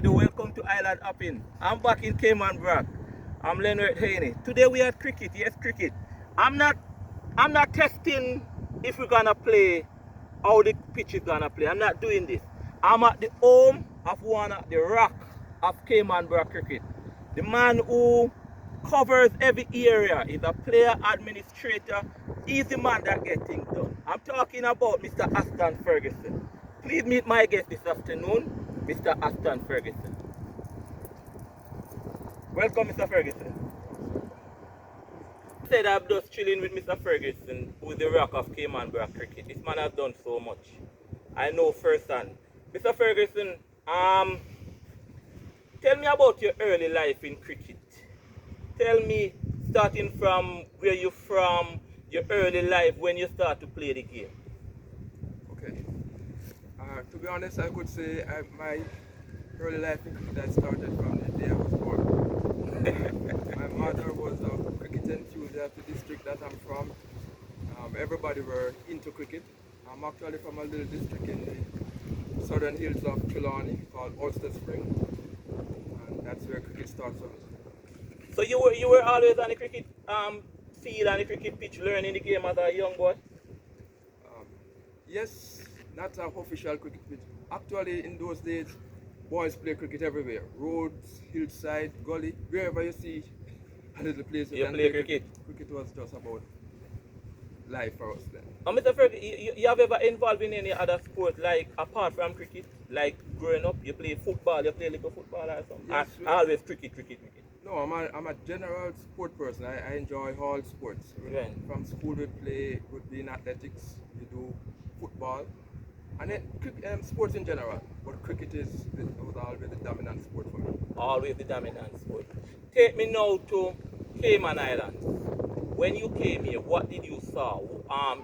you do? Welcome to Island Hopping. I'm back in Cayman Brac. I'm Leonard Haney. Today we are cricket. Yes, cricket. I'm not testing if we're gonna play how the pitch is gonna play. I'm not doing this. I'm at the home of one of the rock of Cayman Brac cricket. The man who covers every area is a player administrator. He's the man that gets things done. I'm talking about Mr. Ashton Ferguson. Please meet my guest this afternoon, Mr. Ashton Ferguson. Welcome, Mr. Ferguson. I said I'm just chilling with Mr. Ferguson, who is the rock of Cayman Brac cricket. This man has done so much. I know firsthand. Mr. Ferguson, tell me about your early life in cricket. Tell me, starting from where you're from, your early life when you start to play the game. Okay. To be honest, I could say my early life in cricket I started from the day I was born. My mother was a cricket enthusiast at the district that I'm from. Everybody were into cricket. I'm actually from a little district in the southern hills of Trelawney called Ulster Spring, and that's where cricket starts from. So you were always on the cricket field and the cricket pitch, learning the game as a young boy? Yes, not an official cricket pitch. Actually, in those days, boys play cricket everywhere. Roads, hillside, gully, wherever you see a little place. You play cricket? Cricket was just about life for us then. Mr. Ferguson, you have ever involved in any other sport, like apart from cricket? Like growing up, you play football, you play little football or something? Yes, Always cricket. No, I'm a general sport person. I enjoy all sports. Right. From school we would be in athletics, we do football, and then sports in general. But cricket was always the dominant sport for me. Always the dominant sport. Take me now to Cayman Islands. When you came here, what did you saw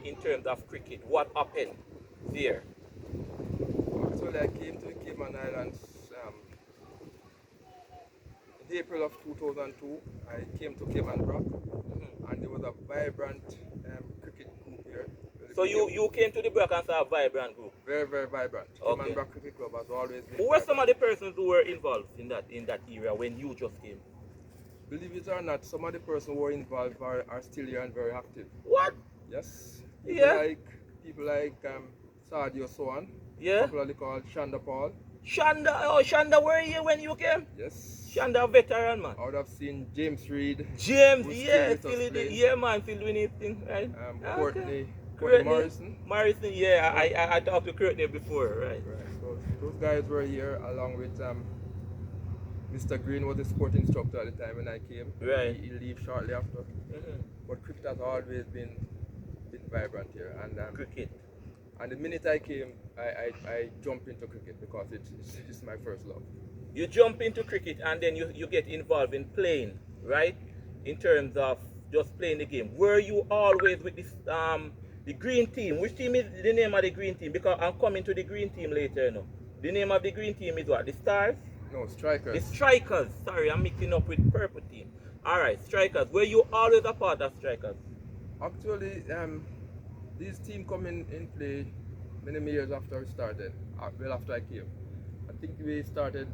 in terms of cricket? What happened there? Actually, I came to the Cayman Islands in April of 2002. I came to Cayman Brac, and there was a vibrant cricket group here. So you came to the Brac and saw a vibrant group? Very, very vibrant. Okay. Cayman Brac Cricket Club has always been Who were vibrant. some of the persons who were involved in that area when you just came? Believe it or not, some of the persons who were involved are still here and very active. What? Yes. Yeah. People like Sadio Sohan, Yeah. popularly called Shanda Paul. Shanda were you when you came? Yes. Shanda a veteran, man. I would have seen James Reed. James, who's yeah, still with us playing. yeah, man, still doing his thing, right? Courtney Courtney Morrison. yeah, I talked to Courtney before, right? Right. So those guys were here along with Mr. Green was the sport instructor at the time when I came. Right. He left shortly after. But cricket has always been vibrant here. And Cricket. And the minute I came, I jumped into cricket because it's my first love. You jump into cricket and then you get involved in playing, right? In terms of just playing the game. Were you always with this the green team? Which team is the name of the green team? Because I'm coming to the green team later now. The name of the green team is what? The Stars? No, Strikers. The Strikers. Sorry, I'm mixing up with purple team. Alright, Strikers. Were you always a part of Strikers? Actually, this team come in play many years after we started. Well, after I came. I think we started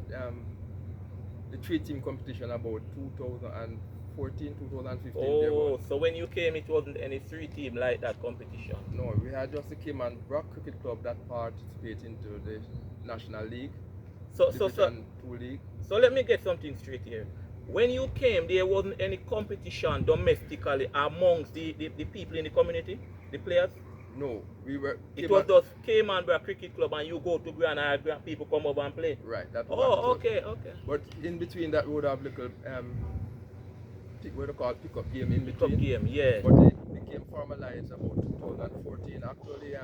the 3-team competition about 2014, 2015. Oh, so when you came, it wasn't any 3-team like that competition? No, we had just the Cayman Brac Cricket Club that participated into the National League, Division 2 League. So let me get something straight here. When you came, there wasn't any competition domestically amongst the people in the community, the players? No, we were. It was just Cayman Brac Cricket Club, and you go to Grand people come over and play. Right. That was okay. But in between that, we would have little what they call pickup game in between. Pickup game, yeah. But it became formalized about 2014. Actually,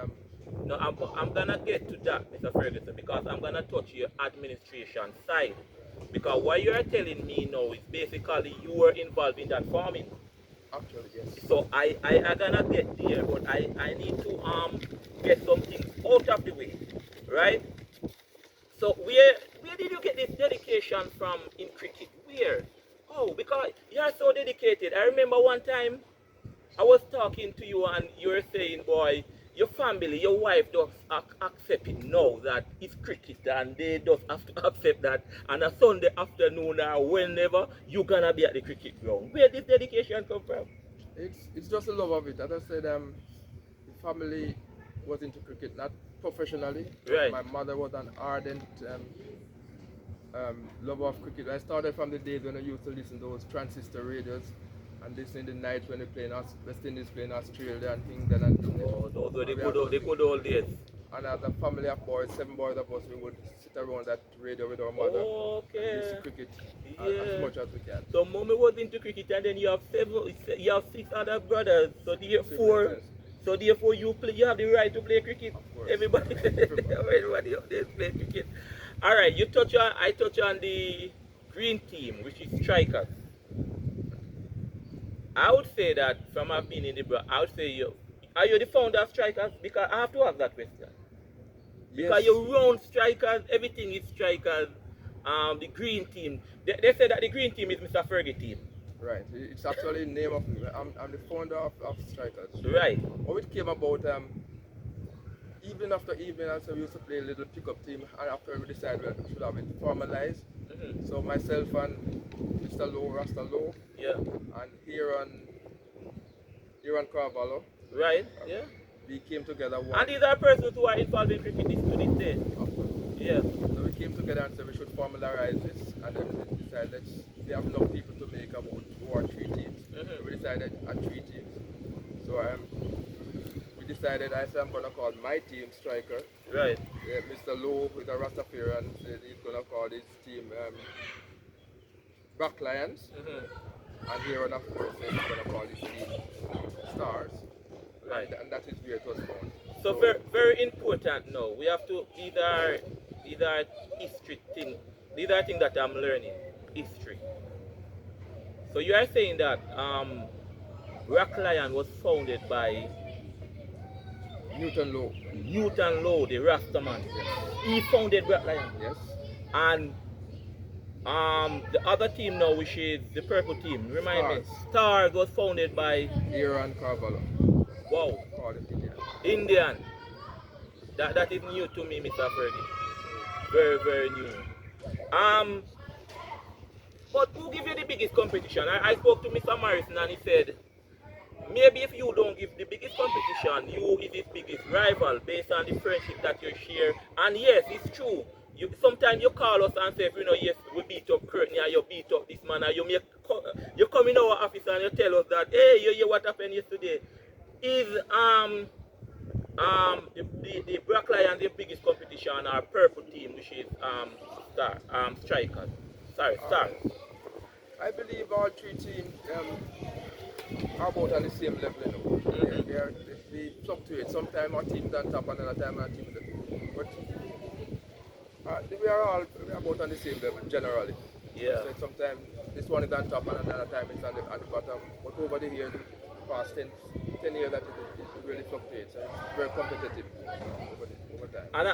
no, I'm gonna get to that, Mr. Ferguson, because I'm gonna touch your administration side. Because what you're telling me now is basically you were involved in that farming. Actually, yes. So I gonna get there, but I need to get some things out of the way, right? So where did you get this dedication from in cricket? Where? Oh, because you're so dedicated. I remember one time I was talking to you and you were saying, boy, your family, your wife does accept it now that it's cricket and they just have to accept that on a Sunday afternoon or whenever you're gonna be at the cricket ground. Where did dedication come from? It's just a love of it. As I said, the family was into cricket, not professionally. Right. My mother was an ardent lover of cricket. I started from the days when I used to listen to those transistor radios and listen the nights when they playing West Indies playing Australia and things and Oh, those were the good old days. and as a family of boys, 7 boys of us, we would sit around that radio with our mother. Okay. And listen cricket Yeah. as much as we can. So mommy was into cricket and then you have six other brothers. So therefore you have the right to play cricket. Of course. Everybody everybody up there play cricket. Alright, I touch on the green team, which is strikers. I would say that from my being in the bro, I would say are you the founder of strikers? Because I have to ask that question. Because Yes. you run strikers, everything is strikers. The green team. They say that the green team is Mr. Fergie team. Right. It's actually the name of me. I'm the founder of Strikers. Right. How it came about, evening after evening, so we used to play a little pickup team, and after we decided we should have it formalized. Mm-hmm. So myself and Mr. Lowe, Rasta Lowe, Yeah. and Aaron Carvalho, Right. Yeah. we came together one. And these are persons who are involved in cricket to this day. Yeah. So we came together and said we should formalize this, and then we decided we have enough people to make about 2 or 3 teams. Mhm. So we decided at 3 teams. So we decided I said I'm gonna call my team striker. Right. Mr. Lowe with a Rastafarian said he's gonna call his team Brac Lions, Mm-hmm. and Aaron of course said he's gonna call his team Stars. Right. And that is where it was born. So very, very important now. We have to either history thing. These are things that I'm learning. History. So you are saying that Rock Lion was founded by Newton Lowe. Newton Lowe, the Rastaman. He founded Rock Lion. Yes. And the other team now, which is the purple team, remind me, Stars. Stars was founded by Aaron Carvalho. wow, Called it Indian. Indian. That is new to me, Mr. Fergie. Very, very new. But who give you the biggest competition? I spoke to Mr. Morrison and he said, maybe if you don't give the biggest competition, you is his biggest rival based on the friendship that you share. And yes, it's true. Sometimes you call us and say, yes, we beat up Courtney or you beat up this man, or you come in our office and you tell us that, hey, you hear what happened yesterday. Is the Black Lions the biggest competition, our purple team, which is strikers. Stars. I believe all 3 teams are about on the same level. They fluctuate. Sometimes our team's on top, another time our team's on top. But we are about on the same level generally. Yeah. So sometimes this one is on top and another time it's on the bottom. But over the years, the past 10 years, that it really fluctuates. And it's very competitive over time. And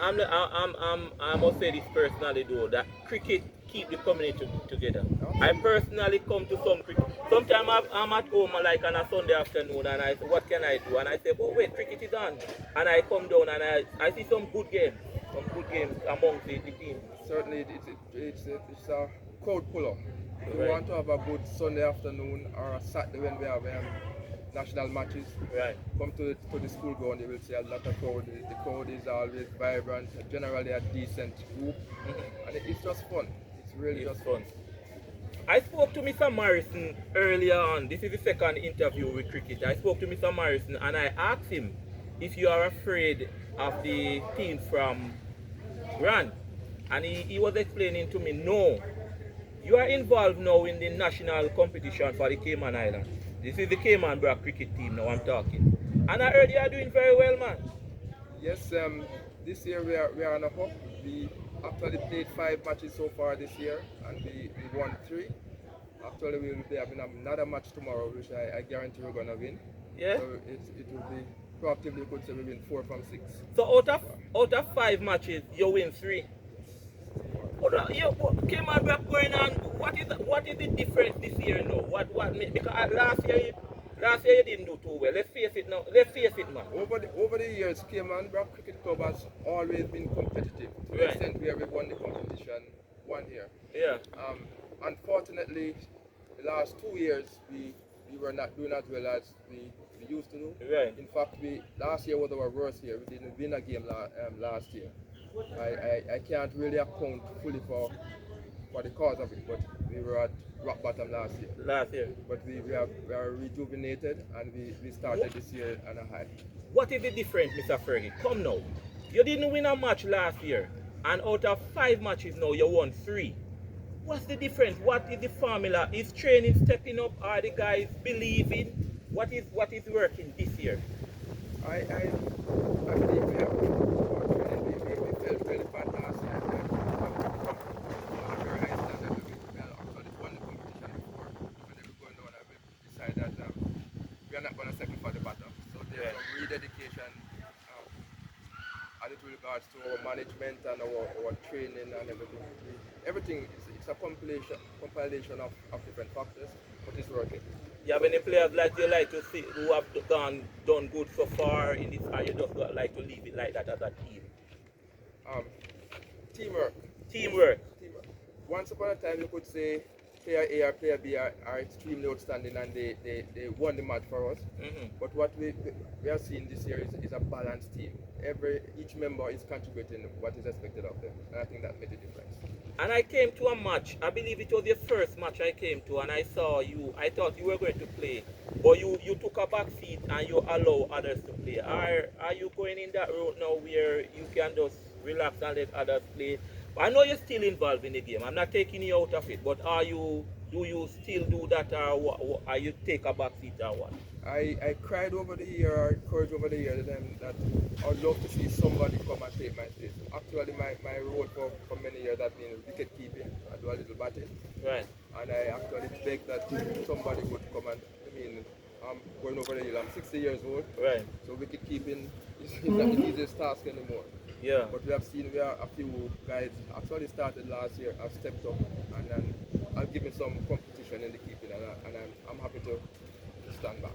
I must say this personally though, that cricket keep the community together. I personally come to some cricket. Sometimes I'm at home like on a Sunday afternoon and I say, what can I do? And I say, oh wait, cricket is on. And I come down and I see some good games amongst the team. Certainly, it's a crowd puller. If you want to have a good Sunday afternoon or a Saturday when we have national matches, right, come to the school ground, you will see a lot of crowd. The crowd is always vibrant, generally a decent group, and it's just fun. It's really just fun. I spoke to Mr. Morrison earlier on. This is the second interview with cricket. I spoke to Mr. Morrison and I asked him if you are afraid of the team from Grand. And he was explaining to me, no, you are involved now in the national competition for the Cayman Islands. This is the Cayman Brac cricket team now I'm talking. And I heard you are doing very well, man. Yes, this year we are on a hop. We actually played 5 matches so far this year and we won 3. Actually we will be having another match tomorrow which I guarantee we're going to win. Yeah. So it will be, proactively you could say we win 4 from 6. So out of 5 matches, you win 3. Cayman Brac going on. What is the difference this year now? Because last year Last year you didn't do too well. Let's face it now. Let's face it, man. Over the years, Cayman Brac Cricket Club has always been competitive to the Right. extent where we won the competition one year. Yeah. Unfortunately, the last 2 years we were not doing as well as we used to do. Right. In fact, last year was our worst year. We didn't win a game last year. I can't really account fully for the cause of it, but we were at rock bottom last year. Last year. But we are rejuvenated and we started this year on a high. What is the difference, Mr. Fergie? Come now. You didn't win a match last year, and out of 5 matches now, you won 3. What's the difference? What is the formula? Is training stepping up? Are the guys believing? What is working this year? I believe we have we felt really fantastic. A very high standard. We have actually won the competition before. When they were going down, we decided that we are not going to settle for the bottom. So there's some rededication as it regards to our management and our training and everything. Everything it's a compilation of different factors, but it's working. You have any players like you like to see who have done good so far in this, or you just like to leave it like that as a team? Teamwork. Teamwork. Once upon a time, you could say player A or player B are extremely outstanding and they won the match for us. Mm-hmm. But what we are seeing this year is a balanced team. Each member is contributing what is expected of them, and I think that made a difference. And I came to a match, I believe it was your first match I came to, and I saw you, I thought you were going to play, but you took a back seat and you allow others to play. Are you going in that route now where you can just relax and let others play? I know you're still involved in the game, I'm not taking you out of it, but do you still do that, or are you take a back seat or what? I cried over the year, I encouraged over the year that I would love to see somebody come and take my place. Actually, my role for many years has been wicket keeping. I do a little batting. Right. And I actually begged that somebody would come and, I'm going over the hill. I'm 60 years old. Right. So wicket keeping is not the easiest task anymore. Yeah. But we have seen a few guys actually started last year, have stepped up and then I've given some competition in the keeping and I'm happy to stand back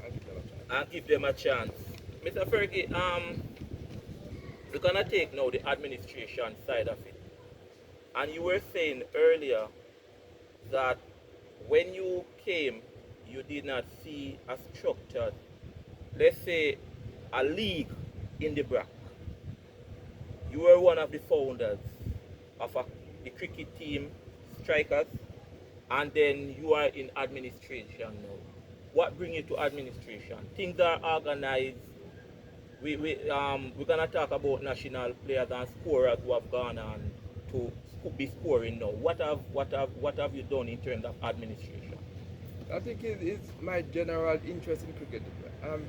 and give them a chance. And give them a chance. Mr. Fergie, we're gonna take now the administration side of it. And you were saying earlier that when you came, you did not see a structured, let's say, a league in the Brac. You were one of the founders of the cricket team, strikers, and then you are in administration now. What brings you to administration? Things are organized. We're gonna talk about national players and scorers who have gone on to be scoring now. What have you done in terms of administration? I think it's my general interest in cricket.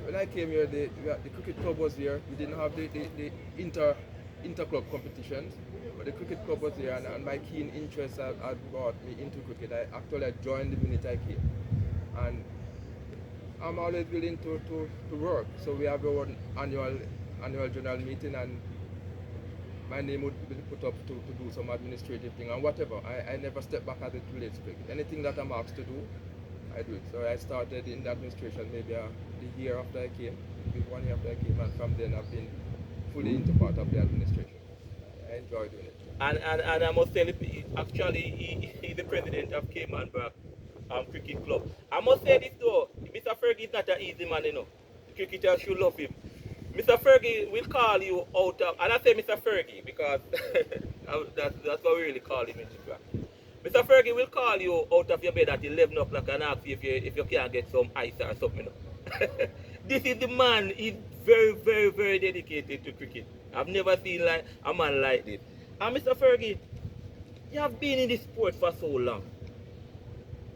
When I came here, the cricket club was here. We didn't have the inter-club competitions, but the cricket club was here, and my keen interest had brought me into cricket. I joined the minute I came, and I'm always willing to work. So we have our annual general meeting, and my name would be put up to do some administrative thing and whatever. I never step back as it relates to cricket. Anything that I'm asked to do, I do it. So I started in the administration maybe the year after I came, maybe 1 year after I came, and from then I've been fully into part of the administration. I enjoy doing it. And I must tell you, actually, he's the president of Cayman Brac Cricket Club. I must say this though, Mr. Fergie is not an easy man, you know. The cricketers should love him. Mr. Fergie will call you out of, and I say Mr. Fergie because that's what we really call him in the Brac. Mr. Fergie will call you out of your bed at 11 o'clock and ask you if you can get some ice or something. You know. This is the man, he's very, very, very dedicated to cricket. I've never seen a man like this. And Mr. Fergie, you have been in this sport for so long.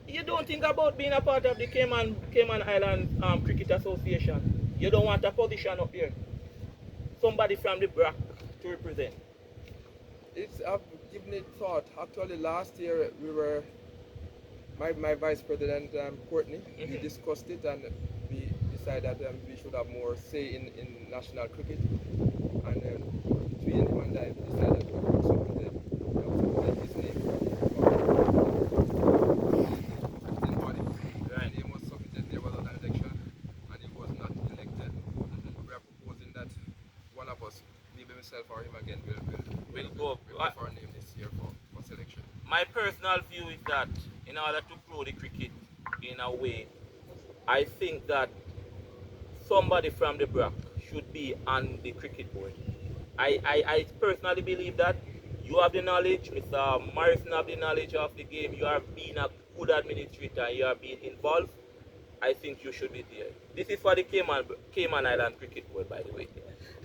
You don't think about being a part of the Cayman Island Cricket Association? You don't want a position up there? Somebody from the Brac to represent? I've given it thought. Actually, last year we were, my vice president Courtney, we discussed it and we decided that we should have more say in national cricket. And between him and I, we decided to submit his name. His name was submitted. There was an election personal view is that in order to grow the cricket in a way, I think that somebody from the Brac should be on the cricket board. I personally believe that you have the knowledge, Mr. Morrison have the knowledge of the game, you are being a good administrator, you are being involved. I think you should be there. This is for the Cayman Island Cricket Board, by the way.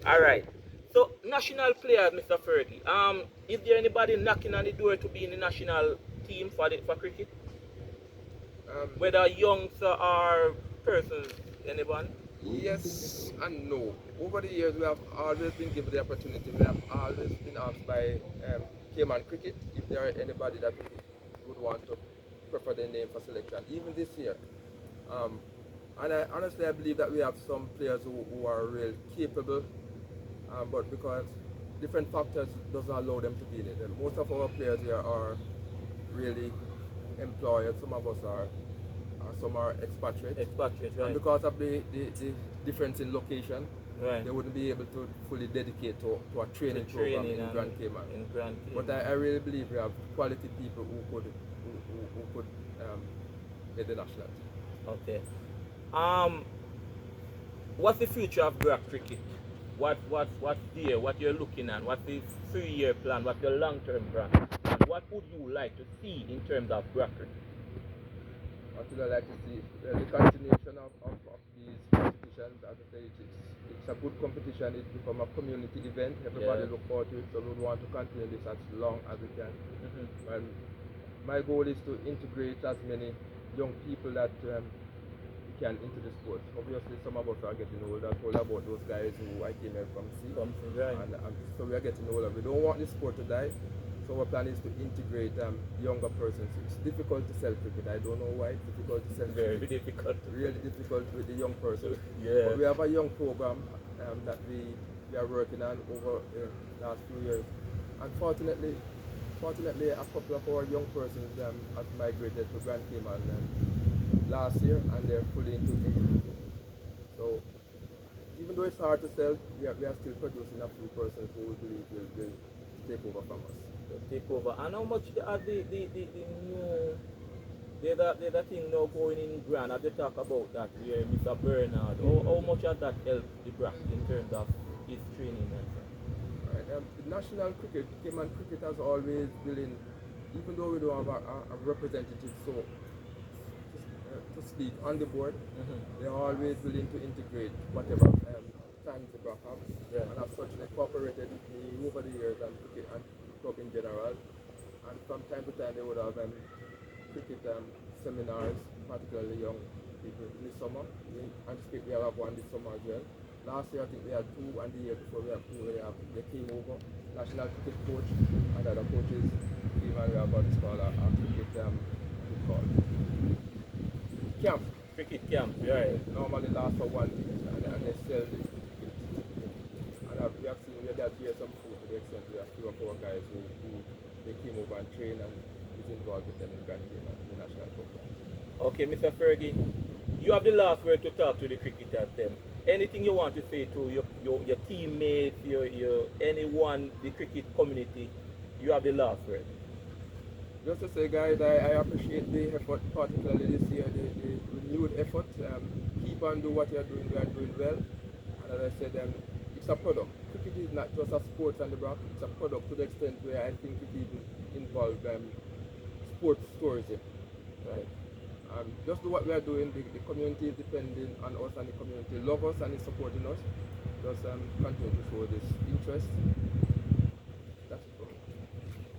All right. So national players, Mr. Fergie. Is there anybody knocking on the door to be in the national team for cricket? Um, Whether youngs or persons, anyone? yes and no. Over the years, we have always been given the opportunity. We have always been asked by Cayman Cricket if there are anybody that would want to prefer their name for selection. Even this year, Um, and honestly, I believe that we have some players who are real capable, but because different factors doesn't allow them to be in it. And most of our players here are really employed. Some of us are, some are expatriates. Expatriates, And right? because of the difference in location, Right. they wouldn't be able to fully dedicate to a training The program training in Grand Cayman. In Grand Cayman. But I really believe we have quality people who could get the national team. Okay. What's the future of Brac cricket? What's there? What you're looking at? What's the 3-year plan? What's your long-term plan? And what would you like to see in terms of Brac cricket? What would I like to see? The continuation of these competitions. As I say, it's a good competition. It become a community event. Everybody look forward to it. So we want to continue this as long as we can. And my goal is to integrate as many young people that can into the sport. Obviously, some of us are getting older. I told about those guys who I came here from sea. Right. And so we are getting older. We don't want this sport to die. So our plan is to integrate younger persons. It's difficult to sell cricket. I don't know why it's difficult to sell Very cricket. difficult. Really difficult with the young person. Yeah. But we have a young program that we are working on over the last few years. Unfortunately, a couple of our young persons have migrated to Grand Cayman last year, and they're fully into it. So even though it's hard to sell, we are still producing a few persons who we believe will take over from us. Take over. And how much are the new there's a thing now going in Grand? Have you talk about that where Mr. Bernard? How much has that helped the Brac in terms of his training and stuff? Right. The national cricket, Cayman cricket has always been, even though we don't have a representative to speak on the board, they're always willing to integrate whatever plans the Brac have. Yeah. And as such, they cooperated with me over the years and cricket and club in general. And from time to time, they would have cricket seminars, particularly young people in the summer. We anticipate we have one this summer as well. Last year, I think we had 2, and the year before we have 2. They came over, national cricket coach, and other coaches came, and we have what is called a cricket camp. Cricket camp, right. Normally lasts for 1 week, and they sell the cricket. And we have seen we had here some food to the extent we have 2 or 4 guys who they came over and trained and is involved with them in Grand Cayman, the national program. Okay, Mr. Fergie, you have the last word to talk to the cricketers then. Anything you want to say to your teammates, your anyone, the cricket community, you have the last word. Just to say, guys, I appreciate the effort, particularly this year, the renewed effort. Keep on doing what you're doing. We are doing well. And as I said, it's a product. Cricket is not just a sport on the Brac. It's a product to the extent where I think it even involves sports tourism. Right? Just do what we are doing. The community is depending on us, and the community love us and is supporting us. Just continue to show this interest. That's it for me.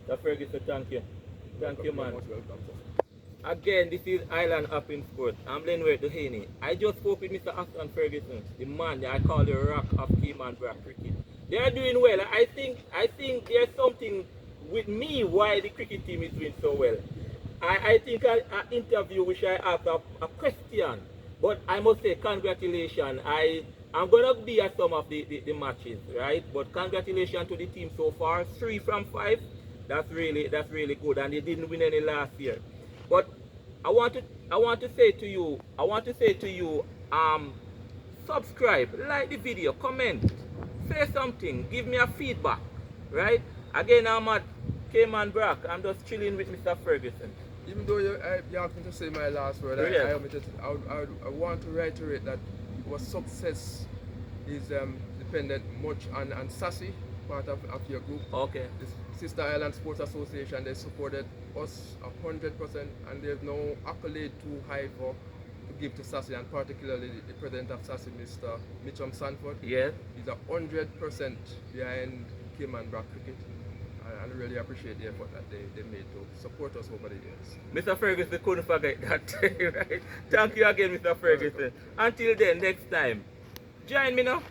Mr. Ferguson, thank you. Thank you, man. You're most welcome, sir. Again, this is Island Up in Sport. I'm Lenwert Duhaney. I just spoke with Mr. Ashton Ferguson, the man that I call the rock of Cayman Brac cricket. They are doing well. I think there's something with me why the cricket team is doing so well. I think an interview which I asked a question, but I must say congratulations. I'm gonna be at some of the matches, right? But congratulations to the team so far. 3 from 5. That's really good, and they didn't win any last year. But I want to say to you, subscribe, like the video, comment, say something, give me a feedback, right? Again, I'm at Cayman Brac. I'm just chilling with Mr. Ferguson. Even though you asked me to say my last word, Really? I want to reiterate that our success is dependent much on SASI, part of your group. Okay. The Sister Island Sports Association, they supported us 100%, and there's no accolade too high to give to SASI, and particularly the president of SASI, Mr. Mitchum Sanford. Yes. He's 100% behind Cayman Brac cricket. And I really appreciate the effort that they made to support us over the years. Mr. Ferguson couldn't forget that. Right? Thank you again, Mr. Ferguson. Until then, next time, join me now.